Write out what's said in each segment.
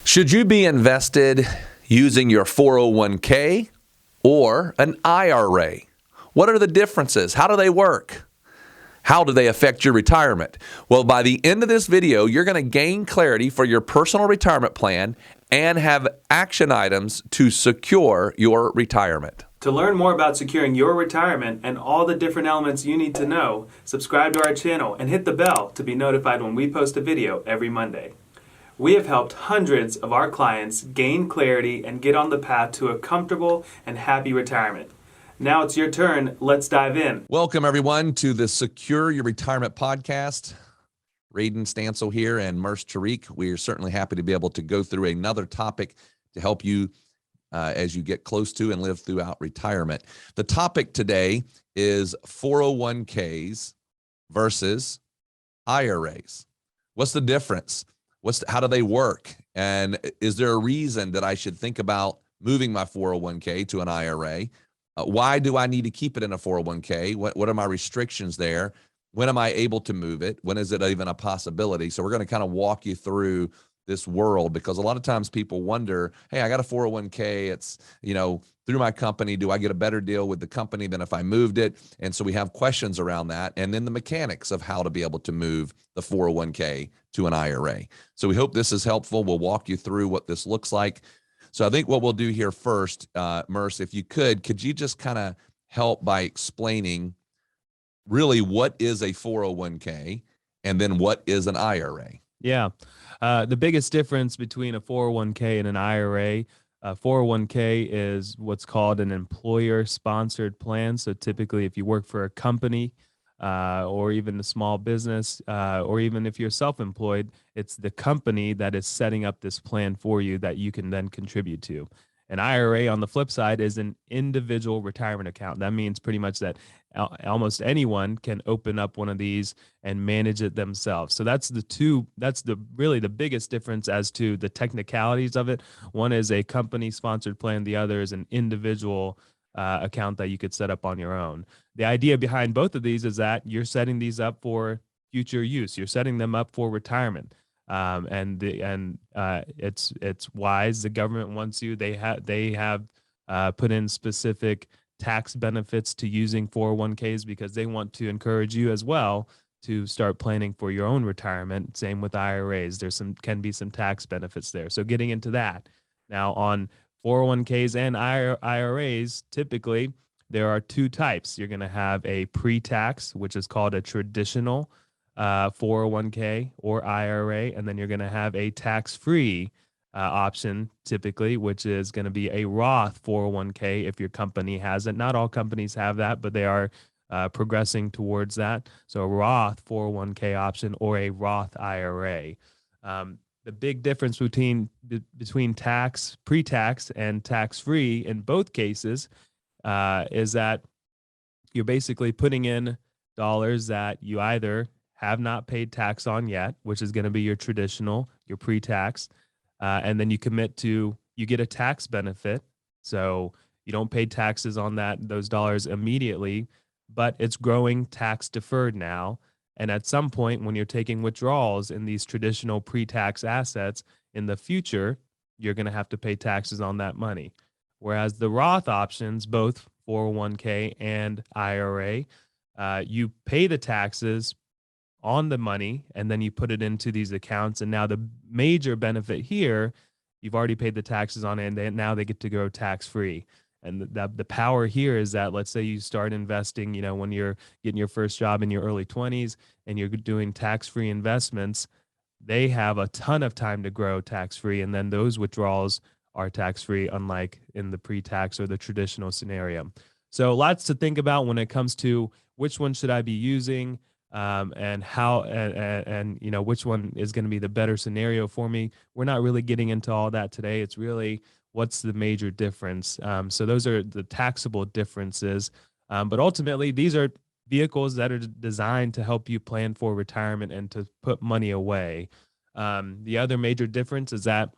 Should you be invested using your 401k or an IRA? What are the differences? How do they work? How do they affect your retirement? Well, by the end of this video, you're going to gain clarity for your personal retirement plan and have action items to secure your retirement. To learn more about securing your retirement and all the different elements you need to know, subscribe to our channel and hit the bell to be notified when we post a video every Monday. We have helped hundreds of our clients gain clarity and get on the path to a comfortable and happy retirement. Now it's your turn. Let's dive in. Welcome, everyone, to the Secure Your Retirement podcast. Radon Stancil here and Murs Tariq. We are certainly happy to be able to go through another topic to help you as you get close to and live throughout retirement. The topic today is 401ks versus IRAs. What's the difference? How do they work? And is there a reason that I should think about moving my 401k to an IRA? Why do I need to keep it in a 401k? What are my restrictions there? When am I able to move it? When is it even a possibility? So we're going to kind of walk you through this world, because a lot of times people wonder, hey, I got a 401k. It's, through my company. Do I get a better deal with the company than if I moved it? And so we have questions around that. And then the mechanics of how to be able to move the 401k to an IRA. So we hope this is helpful. We'll walk you through what this looks like. So I think what we'll do here first, Murs, if you could you just kind of help by explaining really what is a 401k and then what is an IRA? Yeah. The biggest difference between a 401k and an IRA, 401k is what's called an employer-sponsored plan. So typically, if you work for a company or even a small business, or even if you're self-employed, it's the company that is setting up this plan for you that you can then contribute to. An IRA, on the flip side, is an individual retirement account. That means pretty much that almost anyone can open up one of these and manage it themselves. So that's really the biggest difference as to the technicalities of it. One is a company sponsored plan. The other is an individual account that you could set up on your own. The idea behind both of these is that you're setting these up for future use. You're setting them up for retirement. It's wise. The government wants you. They have put in specific tax benefits to using 401ks because they want to encourage you as well to start planning for your own retirement. Same with IRAs. Can be some tax benefits there. So getting into that now, on 401ks and IRAs, typically there are two types. You're going to have a pre-tax, which is called a traditional 401k or IRA, and then you're going to have a tax-free option typically, which is going to be a Roth 401k if your company has it. Not all companies have that, but they are progressing towards that. So a Roth 401k option or a Roth IRA. The big difference between pre-tax and tax-free in both cases is that you're basically putting in dollars that you either have not paid tax on yet, which is going to be your traditional, your pre-tax, and then you get a tax benefit. So you don't pay taxes on those dollars immediately, but it's growing tax deferred now. And at some point, when you're taking withdrawals in these traditional pre-tax assets in the future, you're going to have to pay taxes on that money. Whereas the Roth options, both 401k and IRA, you pay the taxes on the money and then you put it into these accounts. And now the major benefit here, you've already paid the taxes on it, and now they get to go tax-free. And the power here is that, let's say you start investing, when you're getting your first job in your early 20s and you're doing tax-free investments, they have a ton of time to grow tax-free. And then those withdrawals are tax-free, unlike in the pre-tax or the traditional scenario. So lots to think about when it comes to which one should I be using, and how, and which one is going to be the better scenario for me. We're not really getting into all that today. It's really what's the major difference. So those are the taxable differences. But ultimately, these are vehicles that are designed to help you plan for retirement and to put money away. The other major difference is that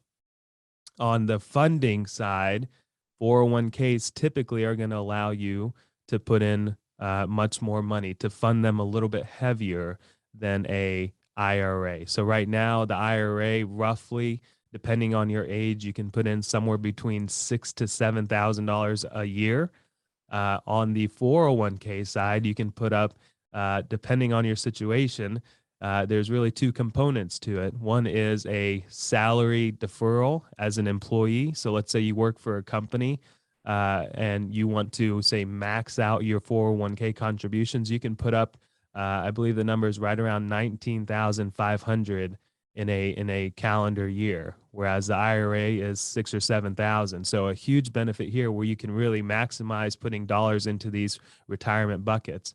on the funding side, 401ks typically are going to allow you to put in much more money, to fund them a little bit heavier than a IRA. So right now, the IRA roughly Depending on your age, you can put in somewhere between $6,000 to $7,000 a year. On the 401k side, you can put up, depending on your situation, there's really two components to it. One is a salary deferral as an employee. So let's say you work for a company and you want to, say, max out your 401k contributions. You can put up, I believe the number is right around 19,500 in a calendar year, whereas the IRA is 6,000 or 7,000. So a huge benefit here where you can really maximize putting dollars into these retirement buckets.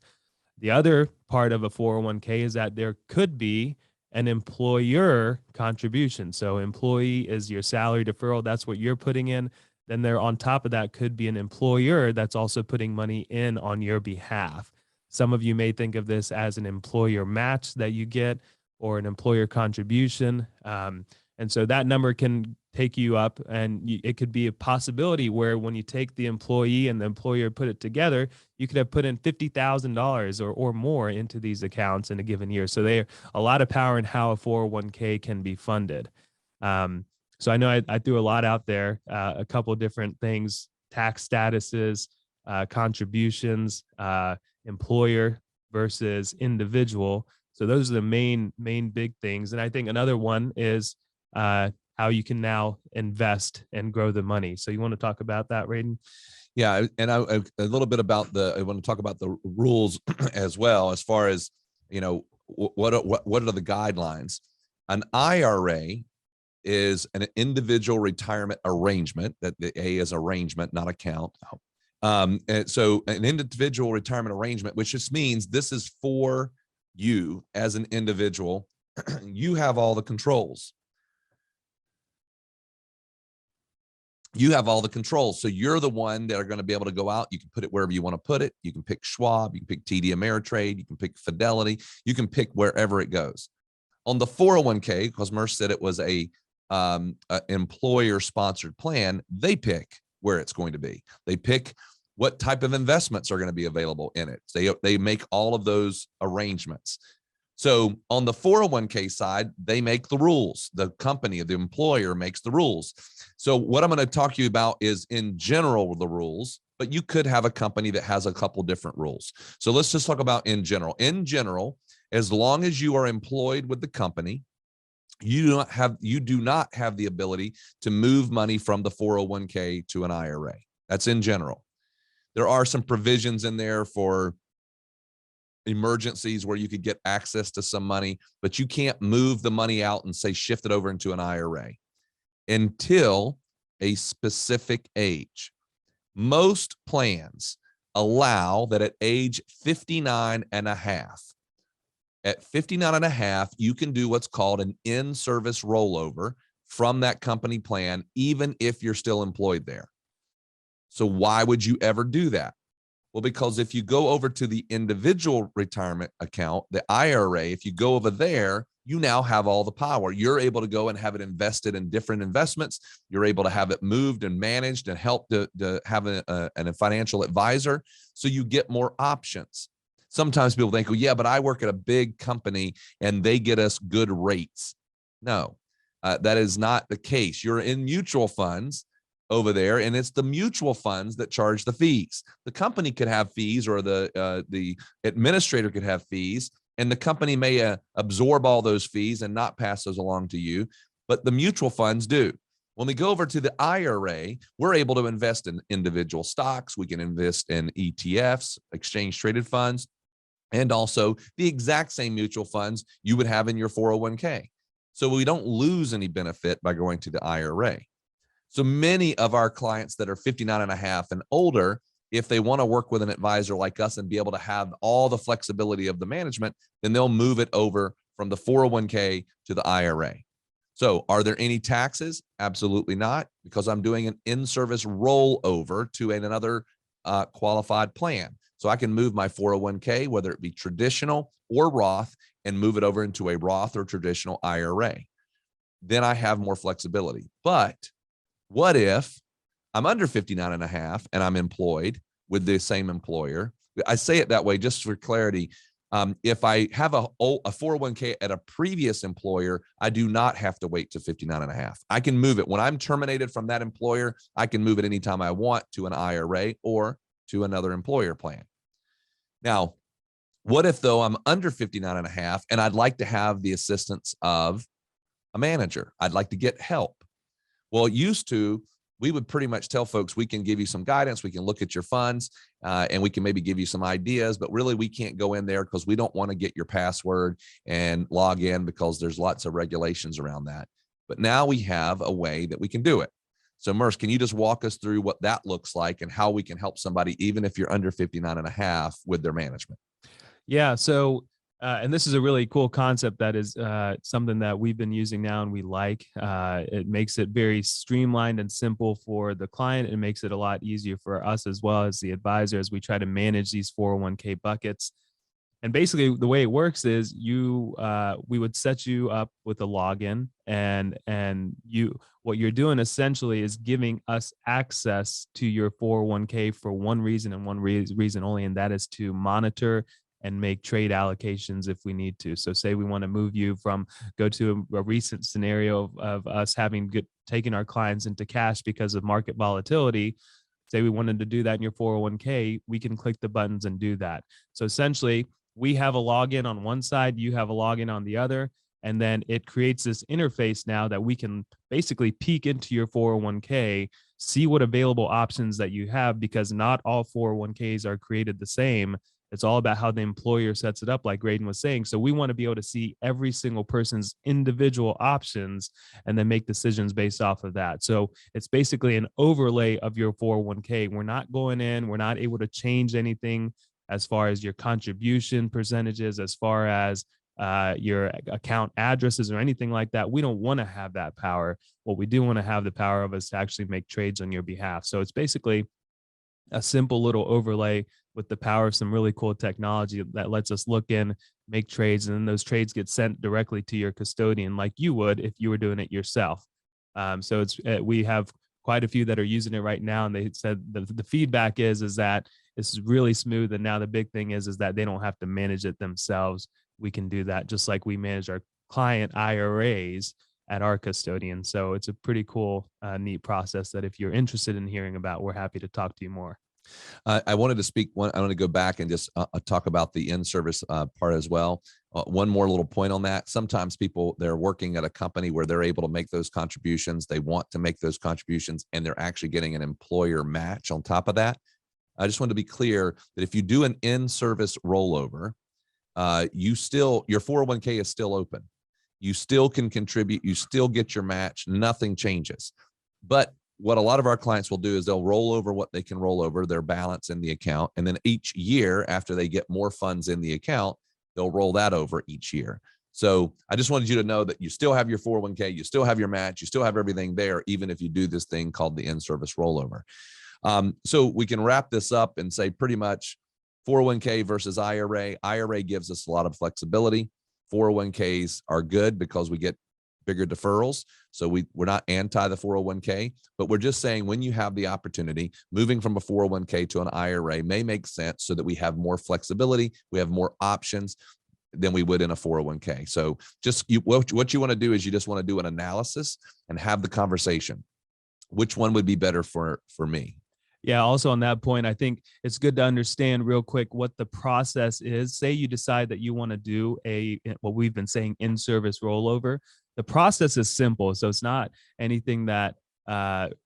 The other part of a 401k is that there could be an employer contribution. So employee is your salary deferral. That's what you're putting in. Then there on top of that could be an employer that's also putting money in on your behalf. Some of you may think of this as an employer match that you get, or an employer contribution. And so that number can take you up, and it could be a possibility where when you take the employee and the employer put it together, you could have put in $50,000 or more into these accounts in a given year. So there's a lot of power in how a 401k can be funded. So I know I threw a lot out there, a couple of different things: tax statuses, contributions, employer versus individual. So those are the main big things. And I think another one is how you can now invest and grow the money. So you want to talk about that, Radon? Yeah, and a little bit about I want to talk about the rules as well, as far as, what are the guidelines. An IRA is an individual retirement arrangement. That the A is arrangement, not account. And so an individual retirement arrangement, which just means this is for you as an individual. You have all the controls. You have all the controls. So you're the one that are going to be able to go out. You can put it wherever you want to put it. You can pick Schwab, you can pick TD Ameritrade, you can pick Fidelity, you can pick wherever it goes. On the 401k, because Merce said it was a employer sponsored plan, they pick where it's going to be. They pick what type of investments are going to be available in it. They make all of those arrangements. So on the 401k side, they make the rules. The company, the employer makes the rules. So what I'm going to talk to you about is in general the rules, but you could have a company that has a couple different rules. So let's just talk about in general. In general, as long as you are employed with the company, you do not have the ability to move money from the 401k to an IRA. That's in general. There are some provisions in there for emergencies where you could get access to some money, but you can't move the money out and say shift it over into an IRA until a specific age. Most plans allow that at age 59 and a half, at 59 and a half, you can do what's called an in-service rollover from that company plan, even if you're still employed there. So why would you ever do that? Well, because if you go over to the individual retirement account, the IRA, if you go over there, you now have all the power. You're able to go and have it invested in different investments. You're able to have it moved and managed and help to have a financial advisor. So you get more options. Sometimes people think, well, yeah, but I work at a big company and they get us good rates. No, that is not the case. You're in mutual funds over there, and it's the mutual funds that charge the fees. The company could have fees, or the administrator could have fees, and the company may absorb all those fees and not pass those along to you, but the mutual funds do. When we go over to the IRA, we're able to invest in individual stocks. We can invest in ETFs, exchange traded funds, and also the exact same mutual funds you would have in your 401k. So we don't lose any benefit by going to the IRA. So many of our clients that are 59 and a half and older, if they want to work with an advisor like us and be able to have all the flexibility of the management, then they'll move it over from the 401k to the IRA. So are there any taxes? Absolutely not, because I'm doing an in-service rollover to another qualified plan. So I can move my 401k, whether it be traditional or Roth, and move it over into a Roth or traditional IRA. Then I have more flexibility. But what if I'm under 59 and a half and I'm employed with the same employer? I say it that way just for clarity. If I have a 401k at a previous employer, I do not have to wait to 59 and a half. I can move it when I'm terminated from that employer. I can move it anytime I want to an IRA or to another employer plan. Now, what if though I'm under 59 and a half and I'd like to have the assistance of a manager? I'd like to get help. Well, we would pretty much tell folks, we can give you some guidance, we can look at your funds, and we can maybe give you some ideas, but really we can't go in there because we don't want to get your password and log in because there's lots of regulations around that. But now we have a way that we can do it. So Merce, can you just walk us through what that looks like and how we can help somebody, even if you're under 59 and a half, with their management? Yeah. So, and this is a really cool concept that is something that we've been using now and we like. It makes it very streamlined and simple for the client. It makes it a lot easier for us as well as the advisor as we try to manage these 401k buckets. And basically the way it works is we would set you up with a login and what you're doing essentially is giving us access to your 401k for one reason and one reason only, and that is to monitor and make trade allocations if we need to. So say we want to move you go to a recent scenario of us having taken our clients into cash because of market volatility. Say we wanted to do that in your 401k, we can click the buttons and do that. So essentially we have a login on one side, you have a login on the other, and then it creates this interface now that we can basically peek into your 401k, see what available options that you have, because not all 401ks are created the same. It's all about how the employer sets it up, like Graydon was saying. So we want to be able to see every single person's individual options and then make decisions based off of that. So it's basically an overlay of your 401k. We're not going in, we're not able to change anything as far as your contribution percentages, as far as your account addresses or anything like that. We don't want to have that power. What we do want to have the power of is to actually make trades on your behalf. So it's basically a simple little overlay with the power of some really cool technology that lets us look in, make trades, and then those trades get sent directly to your custodian like you would if you were doing it yourself. So we have quite a few that are using it right now, and they said the feedback is that this is really smooth, and now the big thing is that they don't have to manage it themselves. We can do that just like we manage our client IRAs at our custodian. So it's a pretty cool, neat process that if you're interested in hearing about, we're happy to talk to you more. I wanted to speak I want to go back and just talk about the in-service part as well. One more little point on that. Sometimes people, they're working at a company where they're able to make those contributions. They want to make those contributions and they're actually getting an employer match on top of that. I just want to be clear that if you do an in-service rollover, your 401k is still open. You still can contribute. You still get your match. Nothing changes. But what a lot of our clients will do is they'll roll over what they can roll over, their balance in the account. And then each year after they get more funds in the account, they'll roll that over each year. So I just wanted you to know that you still have your 401k, you still have your match, you still have everything there, even if you do this thing called the in-service rollover. So we can wrap this up and say pretty much 401k versus IRA. IRA gives us a lot of flexibility. 401ks are good because we get bigger deferrals. So we're not anti the 401k, but we're just saying when you have the opportunity, moving from a 401k to an IRA may make sense so that we have more flexibility, we have more options than we would in a 401k. So what you want to do is you just want to do an analysis and have the conversation. Which one would be better for me? Yeah. Also on that point, I think it's good to understand real quick what the process is. Say you decide that you want to do what we've been saying, in-service rollover. The process is simple. So it's not anything that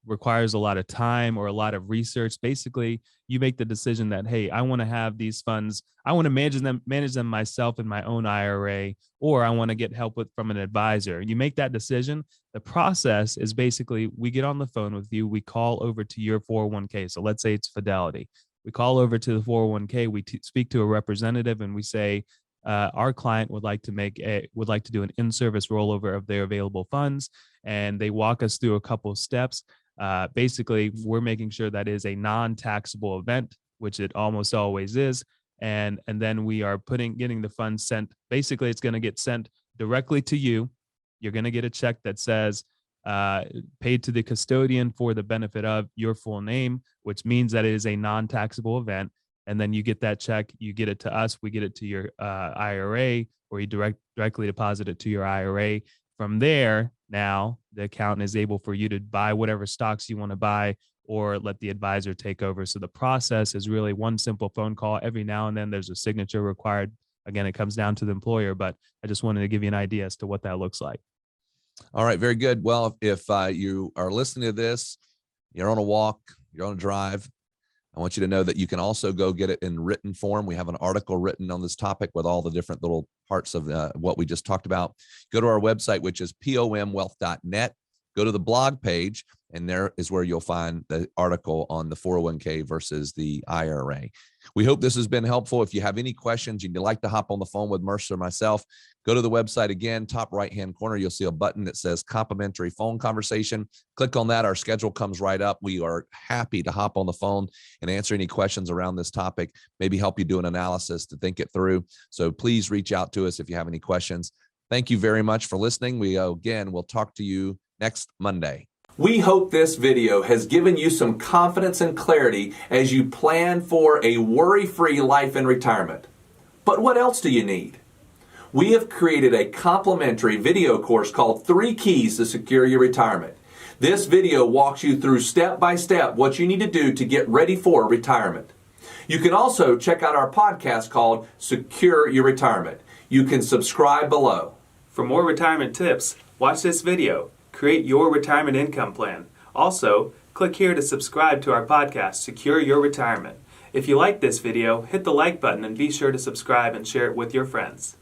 requires a lot of time or a lot of research. Basically, you make the decision that, hey, I want to have these funds. I want to manage them myself in my own IRA, or I want to get help from an advisor. You make that decision. The process is basically we get on the phone with you. We call over to your 401k. So let's say it's Fidelity. We call over to the 401k. We speak to a representative and we say, our client would like to do an in-service rollover of their available funds, and they walk us through a couple of steps. Basically, we're making sure that is a non-taxable event, which it almost always is, and then we are getting the funds sent. Basically, it's going to get sent directly to you. You're going to get a check that says paid to the custodian for the benefit of your full name, which means that it is a non-taxable event. and then you get that check, you get it to us, we get it to your IRA, or you directly deposit it to your IRA. From there, now the accountant is able for you to buy whatever stocks you want to buy, or let the advisor take over. So the process is really one simple phone call. Every now and then there's a signature required. Again, it comes down to the employer, but I just wanted to give you an idea as to what that looks like. All right, very good. Well, if you are listening to this, you're on a walk, you're on a drive, I want you to know that you can also go get it in written form. We have an article written on this topic with all the different little parts of what we just talked about. Go to our website, which is pomwealth.net. Go to the blog page, and there is where you'll find the article on the 401k versus the IRA. We hope this has been helpful. If you have any questions and you'd like to hop on the phone with Mercer or myself, go to the website again, top right-hand corner. You'll see a button that says complimentary phone conversation. Click on that. Our schedule comes right up. We are happy to hop on the phone and answer any questions around this topic, maybe help you do an analysis to think it through. So please reach out to us if you have any questions. Thank you very much for listening. We'll talk to you next Monday. We hope this video has given you some confidence and clarity as you plan for a worry-free life in retirement. But what else do you need? We have created a complimentary video course called 3 Keys to Secure Your Retirement. This video walks you through step by step what you need to do to get ready for retirement. You can also check out our podcast called Secure Your Retirement. You can subscribe below. For more retirement tips, watch this video. Create your retirement income plan. Also, click here to subscribe to our podcast, Secure Your Retirement. If you like this video, hit the like button and be sure to subscribe and share it with your friends.